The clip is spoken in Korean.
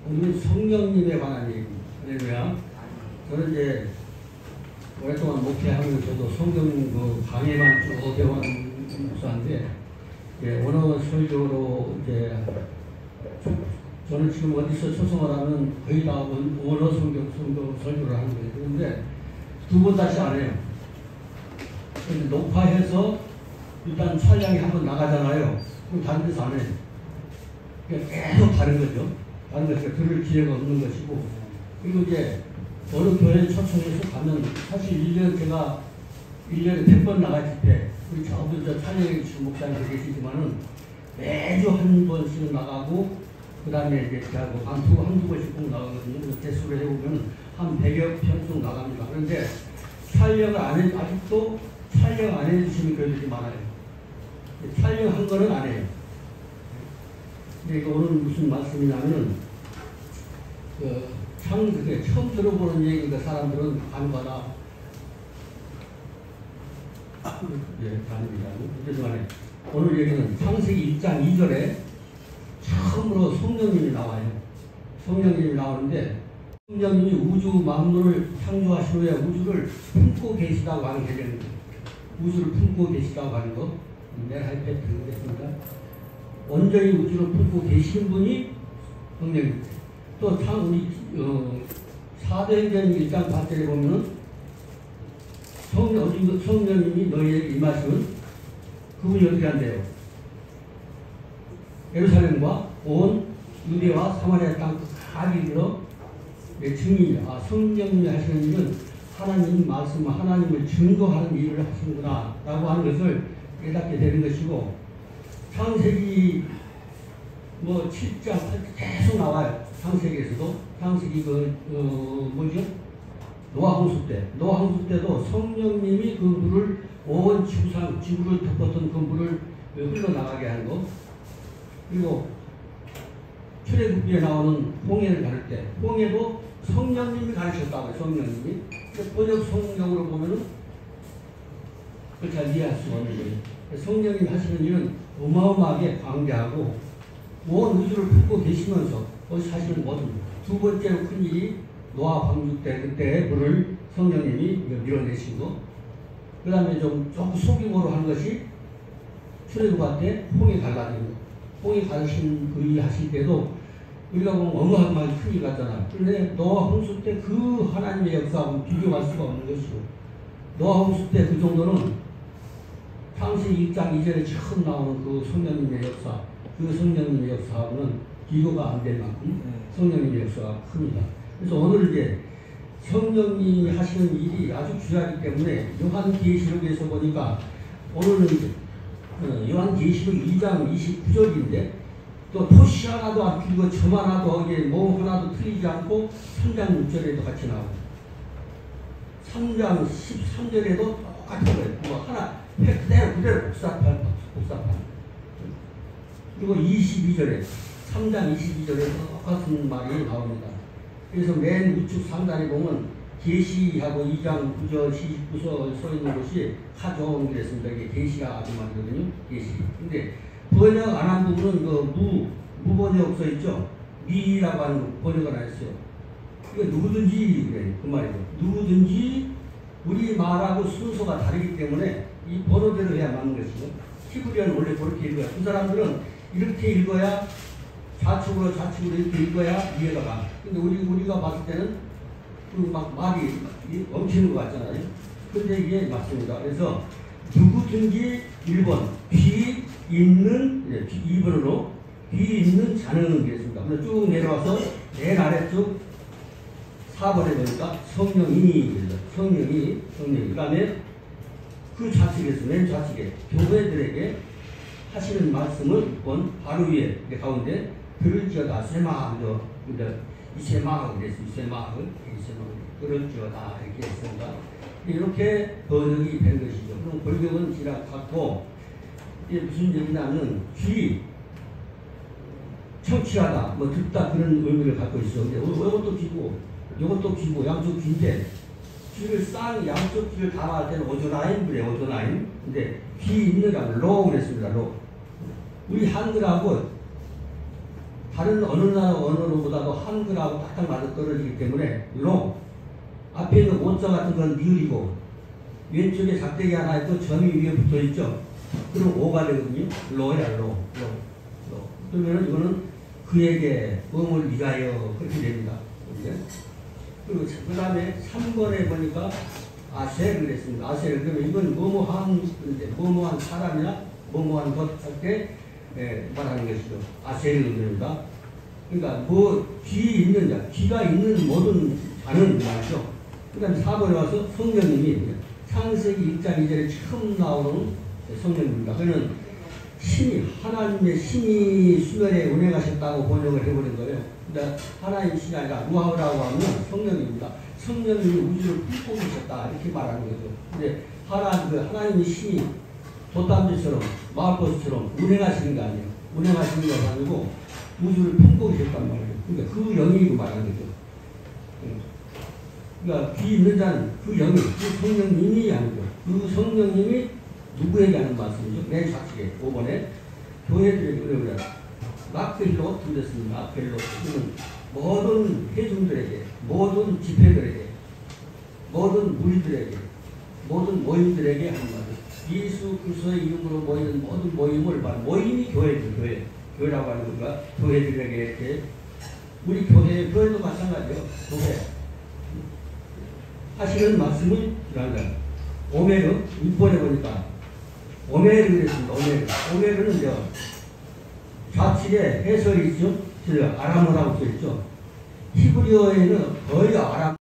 오늘 성령님에 관한 얘기입니다. 할렐루야. 저는 이제 오랫동안 목회하면서도 성경 그 강의만 쭉 배워온 목사인데, 언어 설교로 이제 저는 지금 어디서 초청을 하면 거의 다 언어 설교를 하는 거예요. 그런데 두 번 다시 안 해요. 근데 녹화해서 일단 촬영이 한 번 나가잖아요. 그럼 다른 데서 안 해요. 그러니까 계속 다른 거죠. 다른 것을 들을 기회가 없는 것이고, 그리고 이제 어느 교회 초청해서 가면 사실 제가 1년에 100번 나갈 때 우리 저분들 촬영해 주신 목사님들 계시지만은 매주 한 번씩은 나가고, 그 다음에 이제 한두 번씩 꼭 나가거든요. 그래서 개수를 해보면 한 100여 편씩 나갑니다. 그런데 촬영을 아직도 촬영 안 해주시는 교회들이 많아요. 촬영한 거는 안 해요. 근데 이거 오늘 무슨 말씀이냐면은, 그게 처음 들어보는 얘기니까 사람들은 간과다. 아닙니다. 죄송하네. 오늘 얘기는 창세기 1장 2절에 처음으로 성령님이 나와요. 성령님이 나오는데, 성령님이 우주 만물을 창조하신 후에 우주를 품고 계시다고 하는 개념입니다. 우주를 품고 계시다고 하는 거. 내가 할 때 드리겠습니다. 온전히 우주를 품고 계신 분이 성령입니다. 또 우리 사도행전 1장 8절에 보면은 성령님이 너희에게 임하시면 그분이 어떻게 한대요? 예루살렘과 온 유대와 사마리아 땅 가리로 증인이야. 성령님이 하시는 일은 하나님 말씀, 하나님을 증거하는 일을 하시는구나 라고 하는 것을 깨닫게 되는 것이고, 창세기 7장 8장 계속 나와요. 창세기에서도. 창세기 노아 홍수 때도 성령님이 그 물을 온 지구를 덮었던 그 물을 흘러나가게 하는 거. 그리고 출애굽기에 나오는 홍해를 가를 때 홍해도 성령님이 가르쳤다고요. 성령님이. 번역 성경으로 보면은 그걸 잘 이해할 수가 없는 거예요. 성령님이 하시는 일은 어마어마하게 광대하고 온 우주를 품고 계시면서 사실은 두 번째로 큰 일이 노아 방주 때 그때 물을 성령님이 밀어내신 거. 그 다음에 조금 소규모로 한 것이 출애굽할 때 홍해 갈라진 거. 홍해 가르신 그 일 하실 때도 우리가 보면 어마어마하게 큰 일 같잖아요. 그런데 노아 홍수 때 그 하나님의 역사하고 비교할 수가 없는 것이고, 노아 홍수 때 그 정도는 창세기 1장 2절에 처음 나오는 그 성령님의 역사, 그 성령님의 역사하고는 비교가 안 될 만큼 성령님의 역사가 큽니다. 그래서 오늘 이제 성령님이 하시는 일이 아주 귀하기 때문에 요한계시록에서 보니까 오늘은 이제 요한계시록 2장 29절인데 또 토시 하나도 안 틀리고 점 하나도 뭐 하나도 틀리지 않고 3장 6절에도 같이 나오고 3장 13절에도 똑같은 거예요. 하나 그대로 복사판. 그리고 22절에 3장 22절에 똑같은 말이 나옵니다. 그래서 맨 우측 상단에 보면 계시하고 2장 9절 19절 써 있는 것이 가져온 그랬습니다. 이게 계시가 아주 말이거든요. 계시. 근데 번역 안 한 부분은 무번역 써 있죠. 미라고 하는 번역을 안 했어요. 이거 누구든지 그래 그 말이죠. 누구든지 우리 말하고 순서가 다르기 때문에 이 번호대로 해야 맞는 것이고, 히브리어는 원래 그렇게 읽어요. 그 사람들은 이렇게 읽어야 좌측으로 이렇게 읽어야 이해가 가. 근데 우리가 봤을 때는 말이 엉키는 것 같잖아요. 근데 이게 맞습니다. 그래서 누구든지 1번 귀 있는 2번으로 귀 있는 자는 그랬습니다. 그래서 쭉 내려와서 맨 아래쪽 4번에 보니까 성령이 그 다음에 그 좌측에서 맨 좌측에 교회들에게 하시는 말씀을 바로 위에 가운데 들을지어다 세마하죠. 이 세마하고 그랬어요. 이 세마하고 들을지어다 이렇게 했습니다. 이렇게 번역이 된 것이죠. 그럼 번역은 지락 같고, 이게 무슨 얘기냐면 귀 청취하다 듣다 그런 의미를 갖고 있어. 이것도 귀고 양쪽 귀인데 귀를 양쪽 귀를 다 할 때는 오조나임 그래요. 오조나임. 근데 귀 있느라 로 그랬습니다. 로. 우리 한글하고 다른 어느 나라 언어로보다도 한글하고 딱딱 맞아 떨어지기 때문에 로. 앞에 있는 오자 같은 건 니을이고 왼쪽에 작대기 하나 있고 점이 위에 붙어 있죠. 그럼 오가 되거든요. 로야 로. 그러면 이거는 그에게 음을 위하여 그렇게 됩니다. 그리고 그 다음에 3번에 보니까 아셀을 했습니다. 아셀. 그러면 이건 뭐뭐한 사람이나 뭐뭐한 것 할 때 말하는 것이죠. 아셀을 의미합니다. 그러니까 뭐 귀 있는 자, 귀가 있는 모든 자는 말이죠. 그 다음에 4번에 와서 성령님이 창세기 1장 2절에 처음 나오는 성령입니다. 그는 신이, 하나님의 신이 수면에 운행하셨다고 번역을 해버린 거예요. 근데 하나님의 신이 아니라 루하라고 하면 성령입니다. 성령님이 우주를 품고 계셨다 이렇게 말하는 거죠. 근데 하나님의 신이 돛담배처럼 마을버스처럼 운행하시는 게 아니에요. 운행하시는 게 아니고 우주를 품고 계셨단 말이에요. 그러니까 그 영이 말하는 거죠. 그러니까 귀 있는 자는 그 영이, 그 성령님이 하는 거예요. 그 성령님이 누구에게 하는 말씀이죠? 맨 좌측에 5번에 교회들에게 그러면 락벨로 들렸습니다. 락벨로. 모든 회중들에게, 모든 집회들에게, 모든 무리들에게, 모든 모임들에게 하는 말이에요. 예수 그리스도의 이름으로 모이는 모든 모임을 모임이 교회죠. 교회라고 하는 건가? 교회들에게 이렇게 우리 교회도 마찬가지예요. 교회 하시는 말씀을 기도한다. 오메르 6번에 보니까 오메르 그랬습니다. 오메르는 좌측에 해설이 있죠. 아람어라고 써 있죠. 히브리어에는 거의 아람